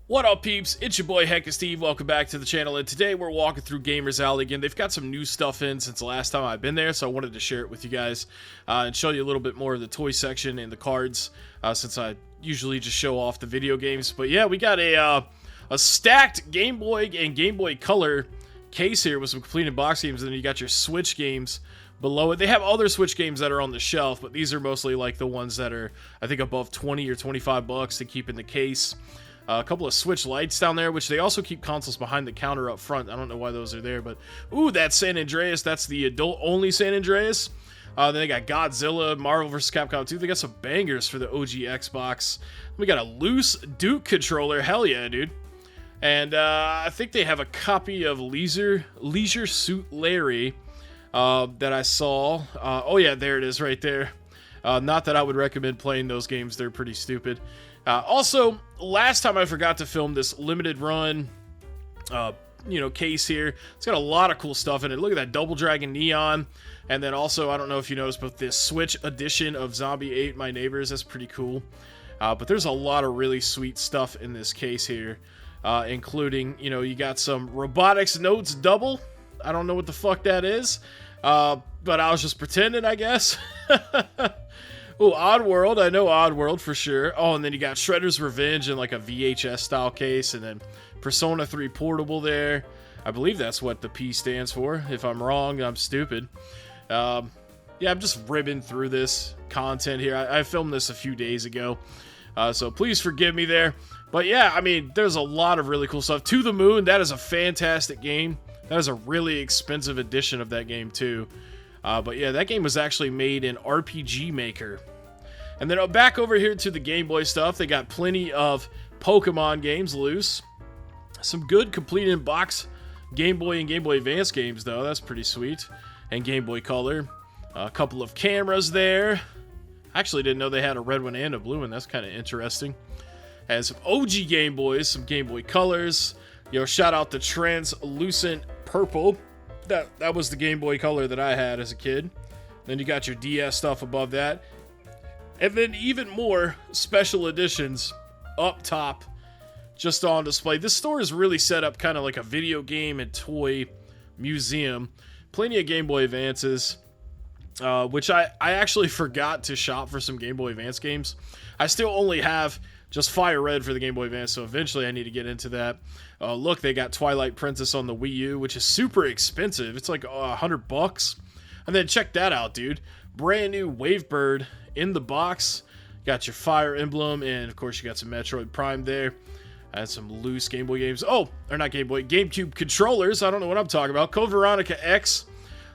What up, peeps? It's your boy Heckin. Welcome back to the channel, and today we're walking through Gamers Alley again. They've got some new stuff in since the last time I've been there, so I wanted to share it with you guys and show you a little bit more of the toy section and the cards, since I usually just show off the video games. But yeah, we got a stacked Game Boy and Game Boy Color case here with some completed box games, and then you got your Switch games below it. They have other Switch games that are on the shelf, but these are mostly like the ones that are, I think, above 20 or 25 bucks to keep in the case. A couple of Switch lights down there, which they also keep consoles behind the counter up front. I don't know why those are there, but ooh, that's San Andreas. That's the adult-only San Andreas. Then they got Godzilla, Marvel vs. Capcom 2. They got some bangers for the OG Xbox. We got a loose Duke controller. Hell yeah, dude. And I think they have a copy of Leisure Suit Larry that I saw. Oh yeah, there it is right there. Not that I would recommend playing those games. They're pretty stupid. Also, last time I forgot to film this limited run, case here. It's got a lot of cool stuff in it. Look at that Double Dragon Neon. And then also, I don't know if you noticed, but this Switch edition of Zombie 8 My Neighbors. That's pretty cool. But there's a lot of really sweet stuff in this case here. Including, you got some Robotics Notes Double. I don't know what the fuck that is. But I was just pretending, I guess. Oh, Oddworld. I know Oddworld for sure. Oh, and then you got Shredder's Revenge in like a VHS style case. And then Persona 3 Portable there. I believe that's what the P stands for. If I'm wrong, I'm stupid. Yeah, I'm just ribbing through this content here. I filmed this a few days ago. So please forgive me there. But yeah, I mean, there's a lot of really cool stuff. To the Moon, that is a fantastic game. That is a really expensive edition of that game too. But yeah, that game was actually made in RPG Maker. And then back over here to the Game Boy stuff, they got plenty of Pokemon games loose. Some good complete in box Game Boy and Game Boy Advance games though, that's pretty sweet. And Game Boy Color. A couple of cameras there. I actually didn't know they had a red one and a blue one, that's kind of interesting. And some OG Game Boys, some Game Boy Colors. Shout out to Translucent Purple. That was the Game Boy Color that I had as a kid. Then you got your DS stuff above that. And then even more special editions up top, just on display. This store is really set up kind of like a video game and toy museum. Plenty of Game Boy Advances, which I actually forgot to shop for some Game Boy Advance games. I still only have just Fire Red for the Game Boy Advance, so eventually I need to get into that. Look, they got Twilight Princess on the Wii U, which is super expensive. It's like $100. And then check that out, dude. Brand new Wavebird in the box. Got your Fire Emblem, and of course you got some Metroid Prime there. And some loose Game Boy games. Oh, or not Game Boy, GameCube controllers. I don't know what I'm talking about. Code Veronica X.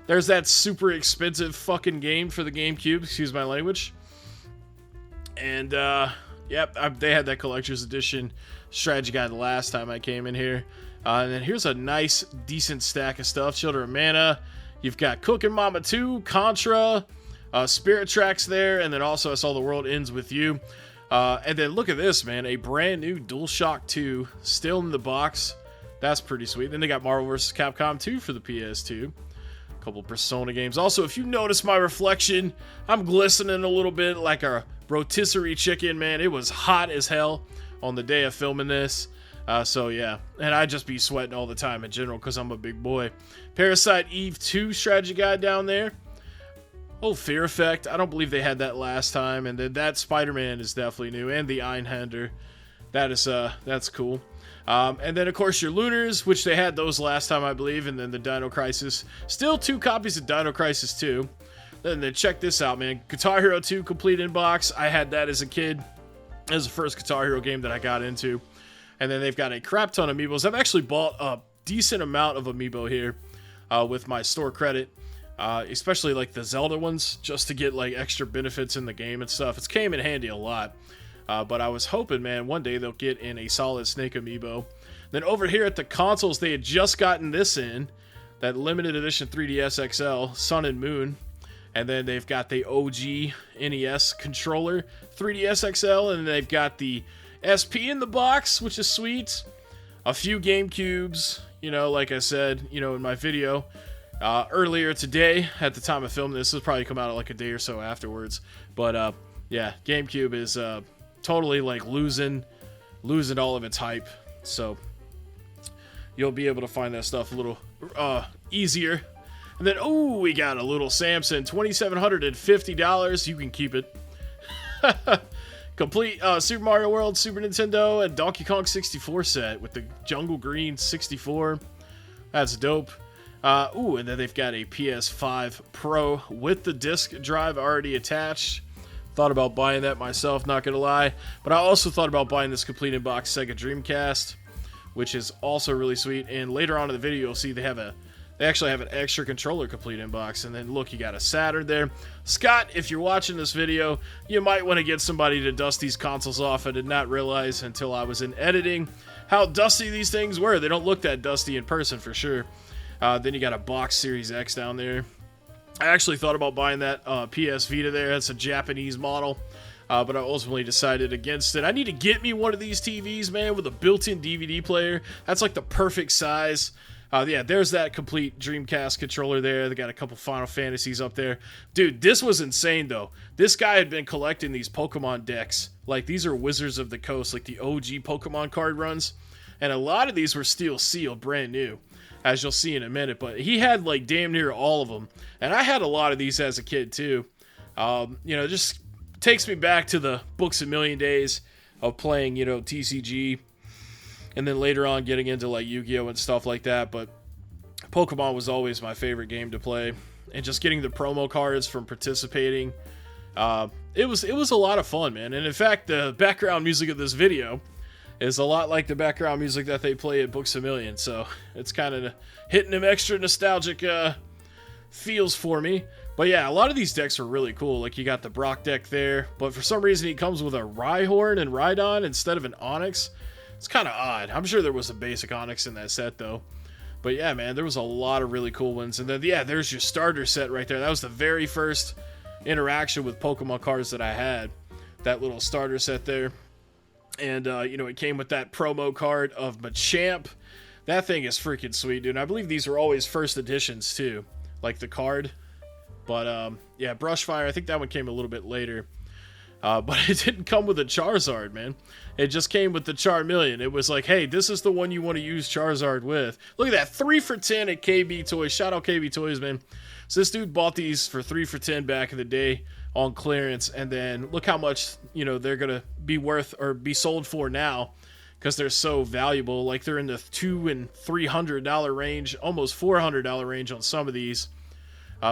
There's that super expensive fucking game for the GameCube. Excuse my language. And, yep, they had that collector's edition strategy guide the last time I came in here. And then here's a nice, decent stack of stuff. Children of Mana. You've got Cooking Mama 2, Contra, Spirit Tracks there, and then also I saw The World Ends With You. And then look at this, man. A brand new DualShock 2 still in the box. That's pretty sweet. Then they got Marvel vs. Capcom 2 for the PS2. A couple Persona games. Also, if you notice my reflection, I'm glistening a little bit like a rotisserie chicken, man. It was hot as hell on the day of filming this. So yeah, and I just be sweating all the time in general because I'm a big boy. Parasite Eve 2 strategy guide down there. Oh, Fear Effect. I don't believe they had that last time. And then that Spider-Man is definitely new. And the Einhander. That's cool. And then, of course, your Lunars, which they had those last time, I believe. And then the Dino Crisis. Still 2 copies of Dino Crisis 2. Then check this out, man. Guitar Hero 2 complete in box. I had that as a kid. That was the first Guitar Hero game that I got into. And then they've got a crap ton of Amiibos. I've actually bought a decent amount of Amiibo here with my store credit. Especially like the Zelda ones, just to get like extra benefits in the game and stuff. It's came in handy a lot. But I was hoping, man, one day they'll get in a Solid Snake Amiibo. Then over here at the consoles, they had just gotten this in. That limited edition 3DS XL, Sun and Moon. And then they've got the OG NES controller, 3DS XL. And they've got the SP in the box, which is sweet. A few GameCubes, like I said, in my video. Earlier today, at the time of filming this will probably come out like a day or so afterwards. But yeah, GameCube is totally like losing all of its hype. So you'll be able to find that stuff a little easier. And then, oh, we got a little Samson, $2,750. You can keep it. Complete Super Mario World, Super Nintendo, and Donkey Kong 64 set with the Jungle Green 64. That's dope. Ooh, and then they've got a PS5 Pro with the disc drive already attached. Thought about buying that myself, not gonna lie. But I also thought about buying this complete in-box Sega Dreamcast, which is also really sweet. And later on in the video, you'll see they actually have an extra controller complete in box. And then look, you got a Saturn there. Scott, if you're watching this video, you might want to get somebody to dust these consoles off. I did not realize until I was in editing how dusty these things were. They don't look that dusty in person for sure. Then you got a Box Series X down there. I actually thought about buying that PS Vita there. That's a Japanese model. But I ultimately decided against it. I need to get me one of these TVs, man, with a built-in DVD player. That's like the perfect size. Yeah, there's that complete Dreamcast controller there. They got a couple Final Fantasies up there. Dude, this was insane, though. This guy had been collecting these Pokemon decks. Like, these are Wizards of the Coast, like the OG Pokemon card runs. And a lot of these were steel sealed, brand new, as you'll see in a minute. But he had, like, damn near all of them. And I had a lot of these as a kid, too. You know, just takes me back to the Books A Million days of playing, you know, TCG. And then later on getting into like Yu-Gi-Oh! And stuff like that. But Pokemon was always my favorite game to play. And just getting the promo cards from participating. It was a lot of fun, man. And in fact, the background music of this video is a lot like the background music that they play at Books A Million. So it's kind of hitting them extra nostalgic feels for me. But yeah, a lot of these decks are really cool. Like you got the Brock deck there. But for some reason he comes with a Rhyhorn and Rhydon instead of an Onix. It's kind of odd. I'm sure there was a basic Onix in that set, though. But yeah, man, there was a lot of really cool ones. And then, yeah, there's your starter set right there. That was the very first interaction with Pokemon cards that I had. That little starter set there. And, you know, it came with that promo card of Machamp. That thing is freaking sweet, dude. And I believe these were always first editions, too. Like the card. But, yeah, Brushfire, I think that one came a little bit later. But it didn't come with a Charizard, man. It just came with the Charmeleon. It was like, hey, this is the one you want to use Charizard with. Look at that, 3 for 10 at KB Toys. Shout out KB Toys, man. So this dude bought these for 3 for 10 back in the day on clearance. And then look how much, you know, they're going to be worth or be sold for now. Because they're so valuable. Like they're in the $200 and $300 range. Almost $400 range on some of these.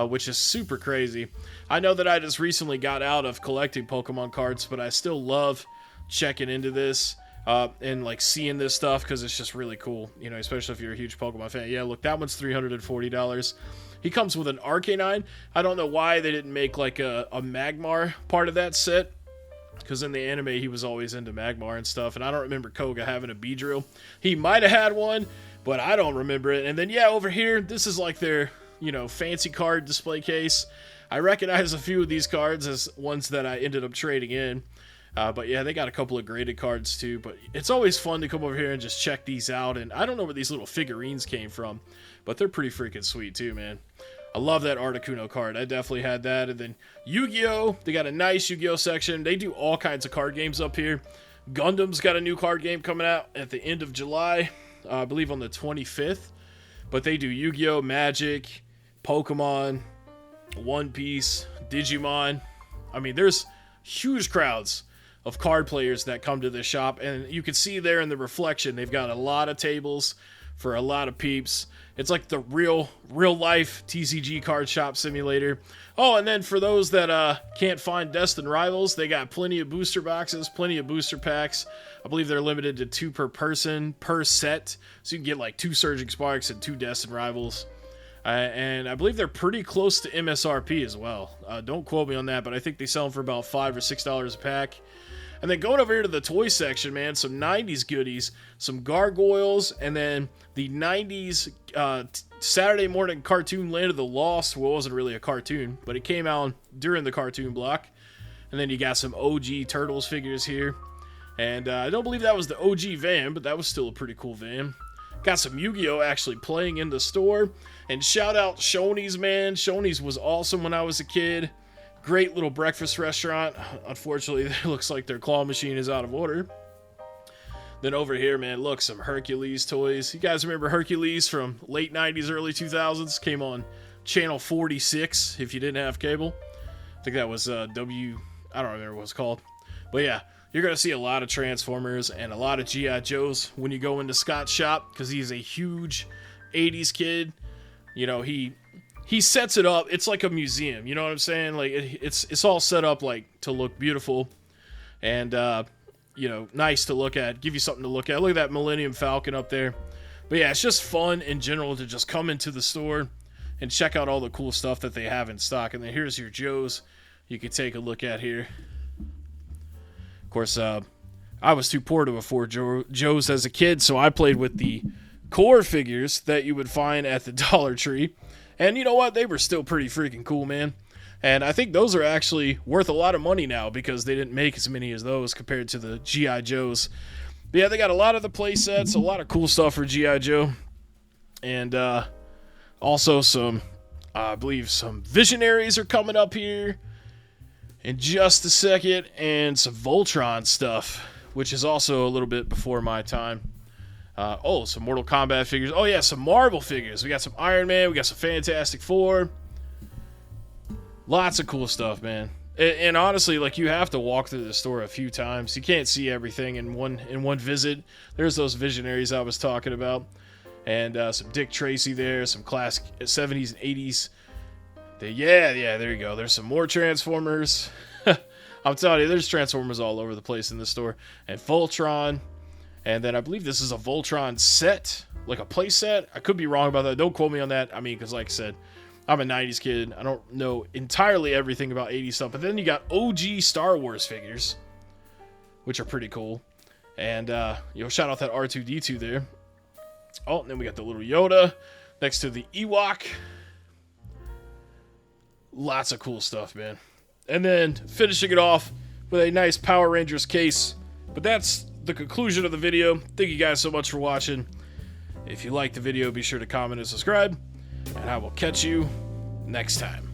Which is super crazy. I know that I just recently got out of collecting Pokemon cards, but I still love checking into this and like seeing this stuff because it's just really cool, you know, especially if you're a huge Pokemon fan. Yeah, look, that one's $340. He comes with an Arcanine. I don't know why they didn't make like a Magmar part of that set, because in the anime he was always into Magmar and stuff, and I don't remember Koga having a Beedrill. He might have had one, but I don't remember it. And then yeah, over here, this is like their, you know, fancy card display case. I recognize a few of these cards as ones that I ended up trading in. But yeah, they got a couple of graded cards too. But it's always fun to come over here and just check these out. And I don't know where these little figurines came from, but they're pretty freaking sweet too, man. I love that Articuno card. I definitely had that. And then Yu-Gi-Oh! They got a nice Yu-Gi-Oh! Section. They do all kinds of card games up here. Gundam's got a new card game coming out at the end of July. I believe on the 25th. But they do Yu-Gi-Oh! Magic, Pokemon, One Piece, Digimon. I mean, there's huge crowds of card players that come to this shop, and you can see there in the reflection, they've got a lot of tables for a lot of peeps. It's like the real life TCG card shop simulator. Oh, and then for those that can't find Destined Rivals, they got plenty of booster boxes, plenty of booster packs. I believe they're limited to 2 per person per set, so you can get like 2 Surging Sparks and 2 Destined Rivals. And I believe they're pretty close to MSRP as well. Don't quote me on that, but I think they sell them for about $5 or $6 a pack. And then going over here to the toy section, man, some 90s goodies, some gargoyles, and then the 90s Saturday morning cartoon Land of the Lost. Well, it wasn't really a cartoon, but it came out during the cartoon block. And then you got some OG Turtles figures here. And I don't believe that was the OG van, but that was still a pretty cool van. Got some Yu-Gi-Oh! Actually playing in the store. And shout out Shoney's, man. Shoney's was awesome when I was a kid. Great little breakfast restaurant. Unfortunately, it looks like their claw machine is out of order. Then over here, man, look, some Hercules toys. You guys remember Hercules from late 90s, early 2000s? Came on channel 46 if you didn't have cable. I think that was I don't remember what it's called. But yeah, you're going to see a lot of Transformers and a lot of G.I. Joes when you go into Scott's shop, because he's a huge 80s kid. You know, he sets it up. It's like a museum, you know what I'm saying? Like, it's all set up like to look beautiful and you know, nice to look at, give you something to look at. Look at that Millennium Falcon up there. But yeah, it's just fun in general to just come into the store and check out all the cool stuff that they have in stock. And then here's your Joes you can take a look at here. Of course, I was too poor to afford Joes as a kid, so I played with the core figures that you would find at the Dollar Tree. And you know what? They were still pretty freaking cool, man. And I think those are actually worth a lot of money now because they didn't make as many as those compared to the G.I. Joes. But yeah, they got a lot of the play sets, a lot of cool stuff for G.I. Joe. And also some, I believe some Visionaries are coming up here in just a second. And some Voltron stuff, which is also a little bit before my time. Some Mortal Kombat figures. Oh yeah, some Marvel figures. We got some Iron Man, we got some Fantastic Four. Lots of cool stuff, man. And honestly, like, you have to walk through the store a few times. You can't see everything in one visit. There's those Visionaries I was talking about. And some Dick Tracy there, some classic 70s and 80s. Yeah, there you go. There's some more Transformers. I'm telling you, there's Transformers all over the place in this store. And Voltron. And then I believe this is a Voltron set, like a play set. I could be wrong about that. Don't quote me on that. I mean, because like I said, I'm a 90s kid. I don't know entirely everything about 80s stuff. But then you got OG Star Wars figures, which are pretty cool. And, shout out that R2-D2 there. Oh, and then we got the little Yoda next to the Ewok. Lots of cool stuff, man. And then finishing it off with a nice Power Rangers case. But that's the conclusion of the video. Thank you guys so much for watching. If you liked the video, be sure to comment and subscribe. And I will catch you next time.